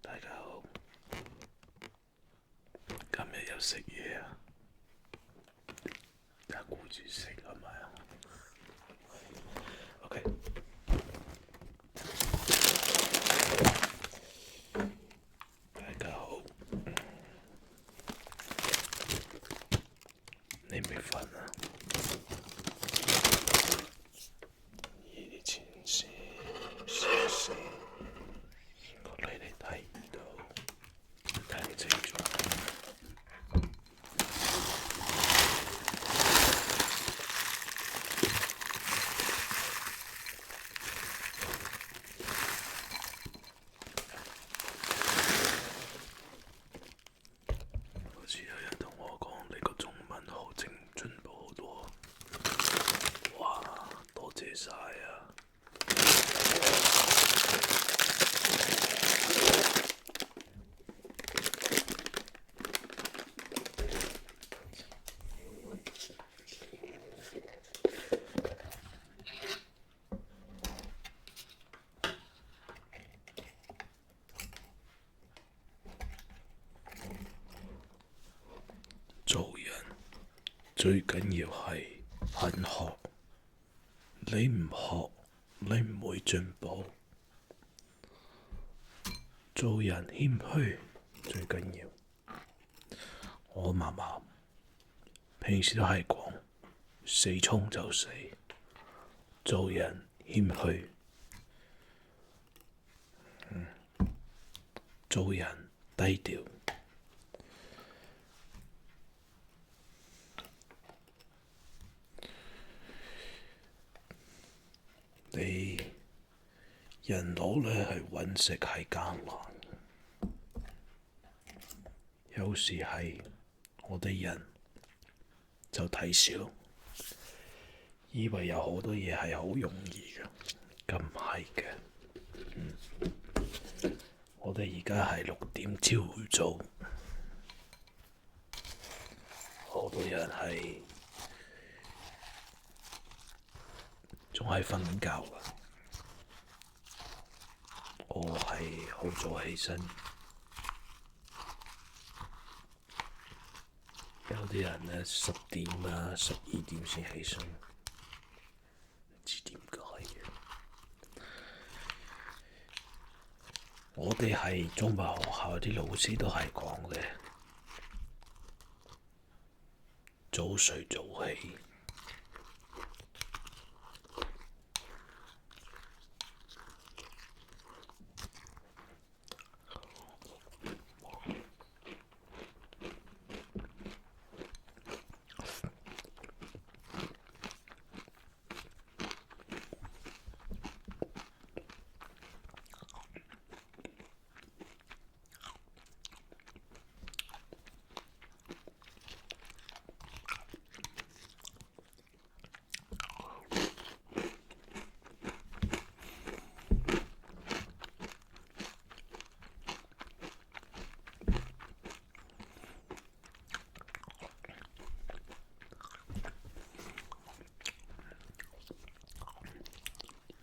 大家好，今日又食嘢啊！但係顧住食係咪啊？OK，大家好，你未瞓啊？以前是時，我你哋睇唔到，睇唔清楚。好似有人同我講，你個中文好進步好多，哇！多謝晒啊！做人最緊要係肯學，你唔學，你唔會進步。做人謙虛最緊要。我媽媽平時都係講，死衝就死，做人謙虛，做人低調。你人老咧係揾食係艱難，有時係我哋人就睇少，以為有好多嘢係好容易嘅，咁唔係嘅。我哋而家係6點朝早，好多人係仲係瞓緊覺㗎。我係好早起身，有啲人呢10點啊、12點先起身，唔知點解嘅。我哋係中華學校啲老師都係講嘅，早睡早起。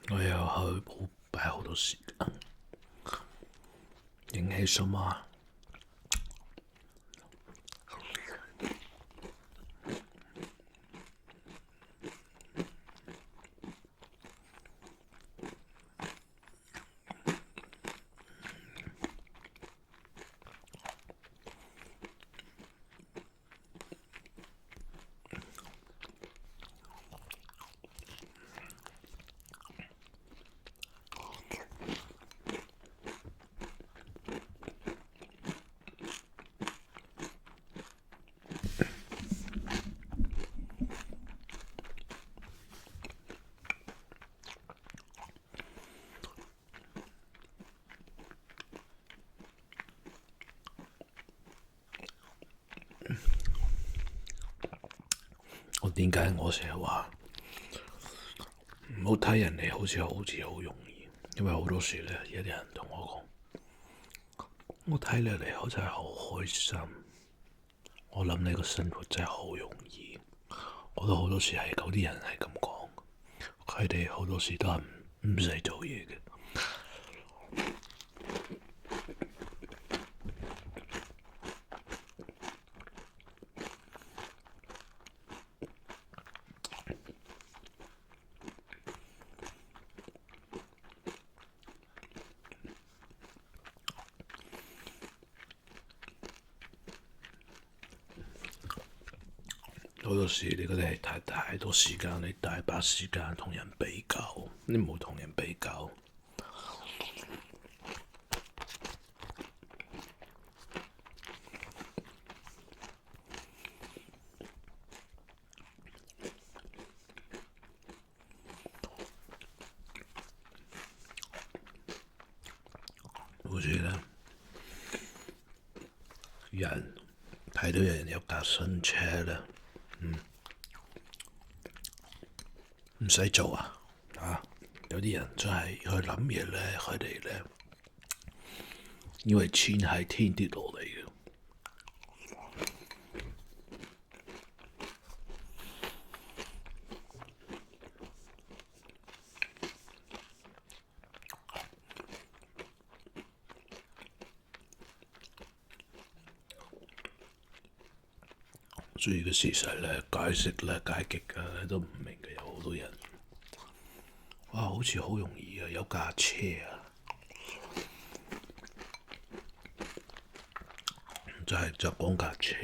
我又去冇擺好多時間，影起什麼？點解我成日話唔好睇人哋好似好容易？因為好多時咧，有啲人同我講，我睇你嚟好似係好開心。我諗你個生活真係好容易。我都好多時係嗰啲人係咁講，佢哋好多時都係唔使做嘢嘅。好多時你覺得係太多時間，你大把時間同人比較，你唔好同人比較。好似咧，人睇到人有架新車咧，唔使做啊！有啲人真係去諗嘢咧，佢哋咧，因為錢係天跌落嚟嘅。所以個事實咧，解釋咧，解極嘅都唔明嘅，有好多人。哇，好似好容易啊，有架車啊，就講架車。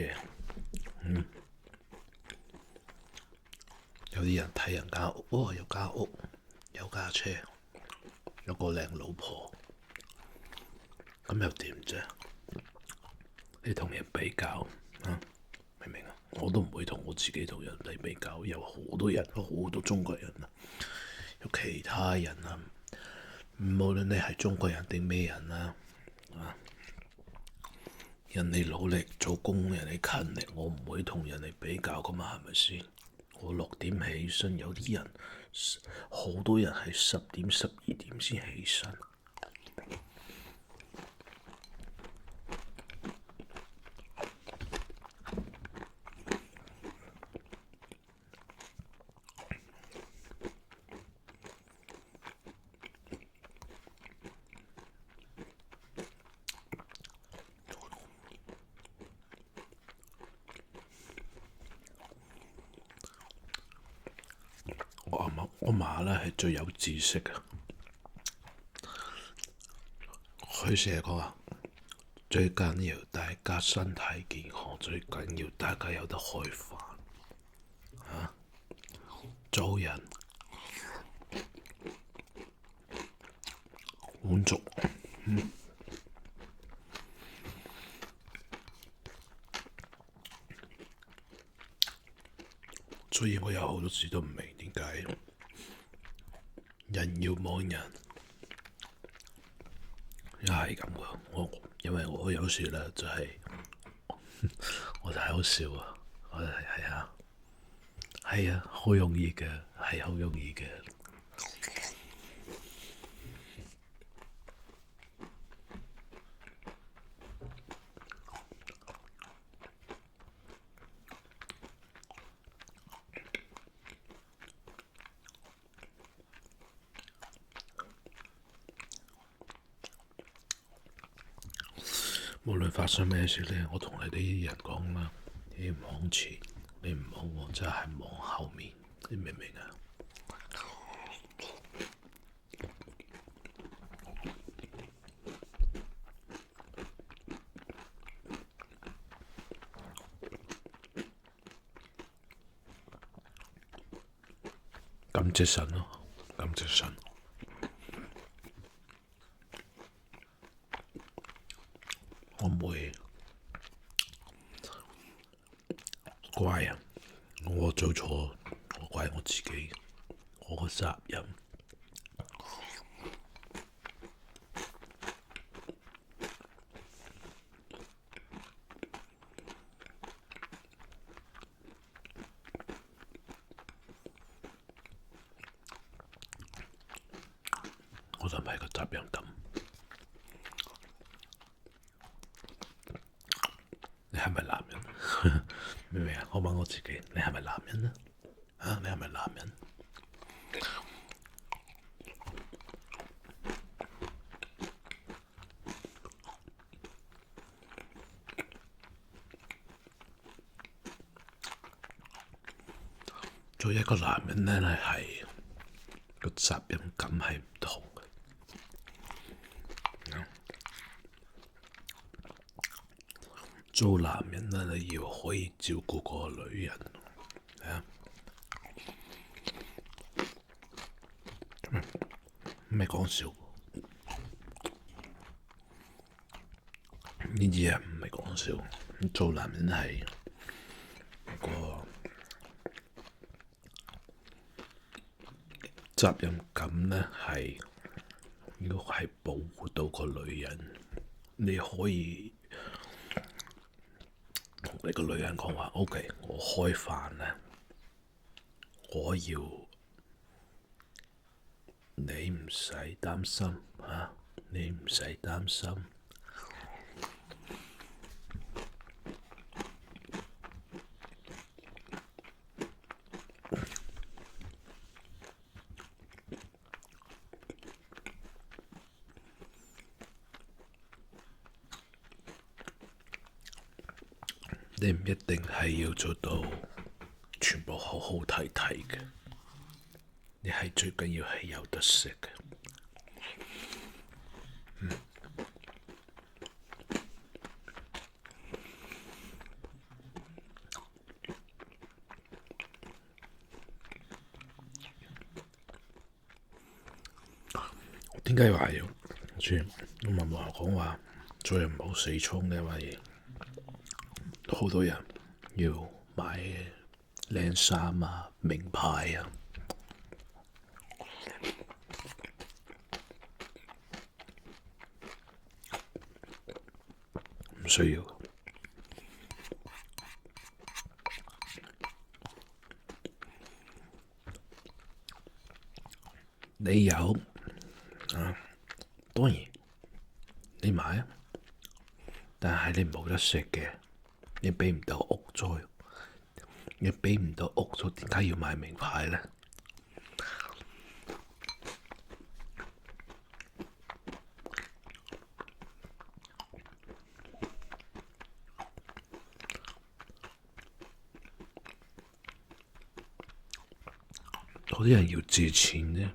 有啲人睇人間屋，哦，有間屋，有架車，有個靚老婆，咁又點啫？你同人比較啊，明唔明啊？我都唔會同我自己同人哋比較，有好多人，好多中國人啊，有其他人啊，無論你係中國人定咩人啊，人哋努力做工，人哋勤力，我唔會同人哋比較噶嘛，係咪先？我6點起身，有啲人好多人係10點、12點先起身。我媽咧係最有知識嘅，佢成日講話最緊要大家身體健康，最緊要大家有得開飯做人滿足。所以我有好多時都唔明點解人要幫人，又係咁嘅。因為我有時咧就係、我就係好笑啊！我係啊，好容易嘅，係好容易嘅。無論發生咩事咧，我同你哋啲人講啦，你唔往前，你唔好往，就係往後面，你明唔明啊？感謝神咯，感謝神。我唔會怪啊！我做錯，我怪我自己，我個責任。我就唔係個責任感。你係咪男人？明唔明啊？我問我自己，你係咪男人呢？啊，你係咪男人？做一個男人呢，係個責任感係唔同嘅。做男人呢，你要可以照顧個女人，係講笑，呢啲嘢唔係講笑。做男人係個責任感呢，係要係保護到個女人。你可以同你個女人講話，OK，我開飯咧，我要你唔使擔心啊，你唔使擔心。你唔一定係要做到全部好好睇睇嘅，你係最緊要係有得食嘅。點解話要？我媽媽講話做人唔好死衝呢，因為好多人要買靚衫啊、名牌啊，唔需要。你有啊，當然你買啊，但係你冇得食嘅，你俾唔到屋租，你俾唔到屋租，點解要買名牌呢？嗰啲人要借錢呢，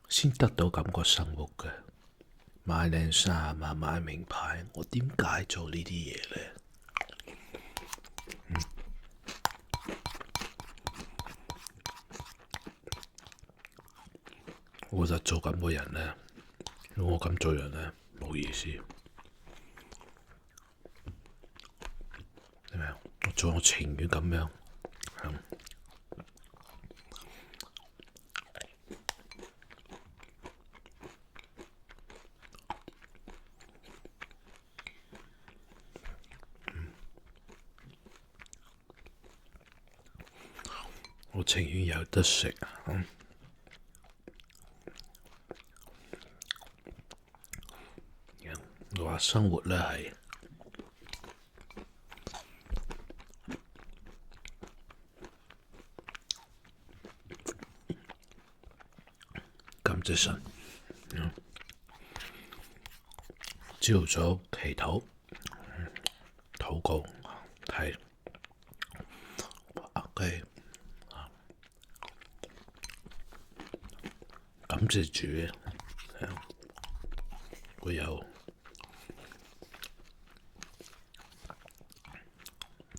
先得到咁個生活嘅，買靚衫啊，買名牌，我點解做呢啲嘢呢？我覺得做咁個人呢，如果我咁做人呢，冇意思。係咪啊？我情願咁樣。我情願有得食。我話生活呢係感謝神。朝早祈禱、禱告係OK。感謝主，會有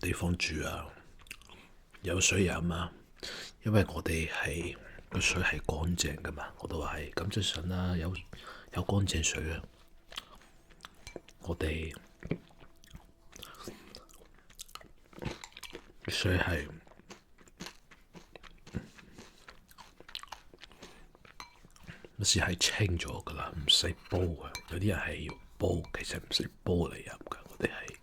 地方住啊，有水飲啊，因為我哋係個水係乾淨㗎嘛，我都話係感謝神啦，有乾淨水啊，我哋水係乜事係清咗㗎啦，唔使煲啊！有啲人係要煲，其實唔使煲嚟飲㗎。我哋係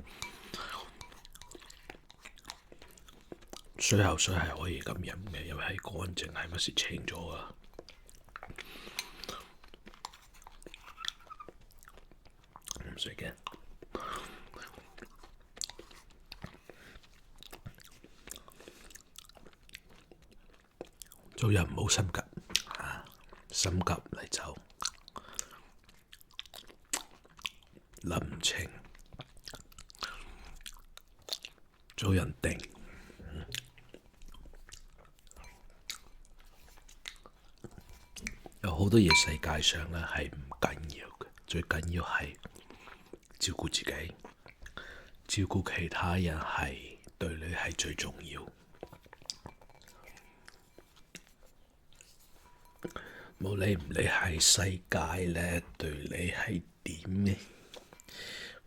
水喉水係可以咁飲嘅，因為係乾淨，係乜事清咗啊！唔使驚。做人唔好心急啊！心急嚟就諗唔清，做人定。有好多嘢世界上咧係唔緊要嘅，最緊要係照顧自己，照顧其他人係對你係最重要。冇理唔理係世界咧對你係點呢？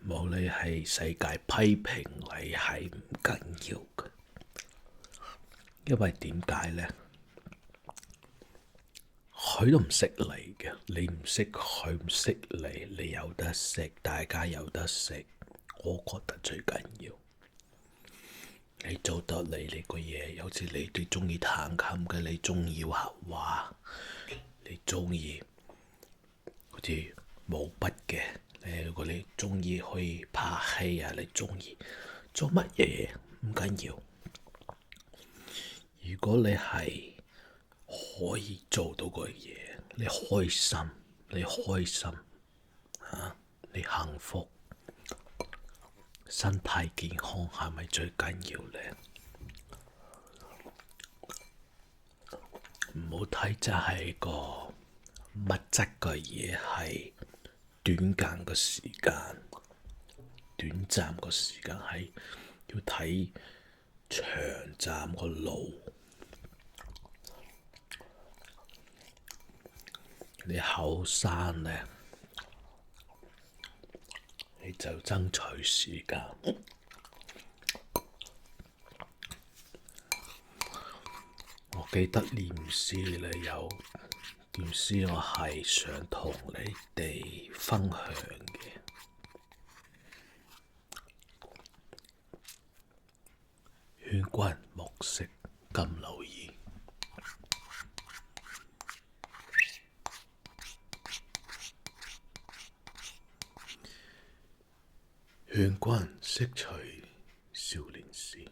冇理係世界批評你係唔緊要嘅，因為點解咧？佢都唔識你嘅，你唔識佢唔識你，你有得食，大家有得食，我覺得最緊要。你做得你呢個嘢，有時你哋鍾意彈琴嘅，你鍾意畫畫，你鍾意好似毛筆嘅，如果你鍾意去拍戲啊，你鍾意做乜嘢唔緊要。如果你係可以做到個嘢，你開心，你開心啊，你幸福。身體健康係咪最緊要咧？唔好睇就係個物質嘅嘢係短間嘅時間，短暫嘅時間係要睇長暫個路。你後生咧，你就爭取時間。我記得念詩咧有段詩，我係想同你哋分享嘅。勸君莫食金縷兒，勸君惜取少年時。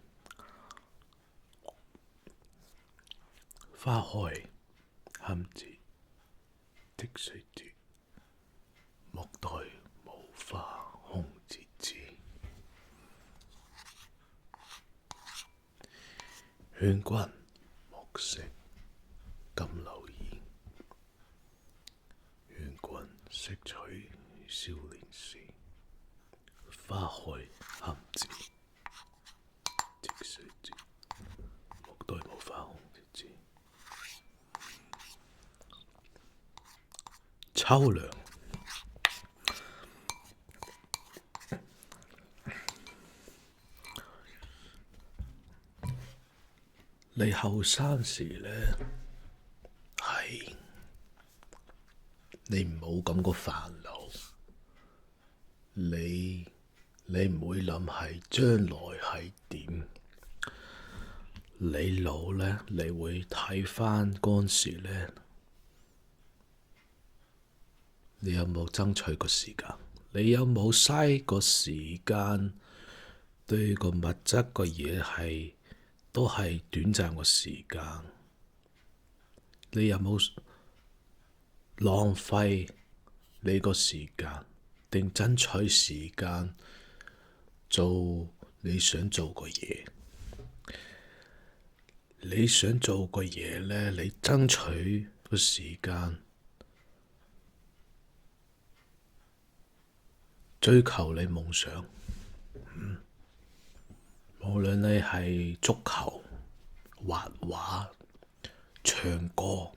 花開堪折直須折，莫待無花空折枝。勸君莫食金縷兒，勸君惜取少年時。花開堪折直須折，莫待無花空折枝。秋涼，你後生時咧，係你唔好咁個煩惱，你唔會諗係將來係點。你老咧，你會睇返嗰陣時咧，你有冇爭取個時間？你有冇嘥個時間對個物質個嘢係都係短暫個時間？你有冇浪費你個時間，定爭取時間做你想做個嘢？你想做個嘢咧，你爭取個時間，追求你夢想。無論你係足球、畫畫、唱歌，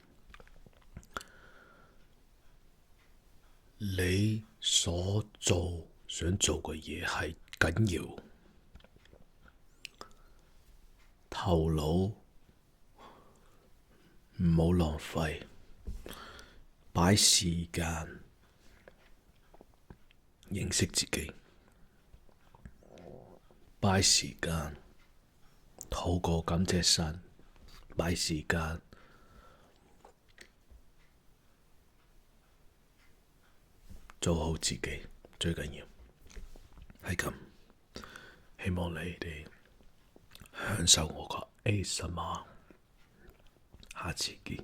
你所想做嘅嘢係緊要，頭腦唔好浪費，擺時間認識自己，擺時間透過感謝神，擺時間做好自己，最緊要係咁。希望你哋享受我個 ASMR，下次見。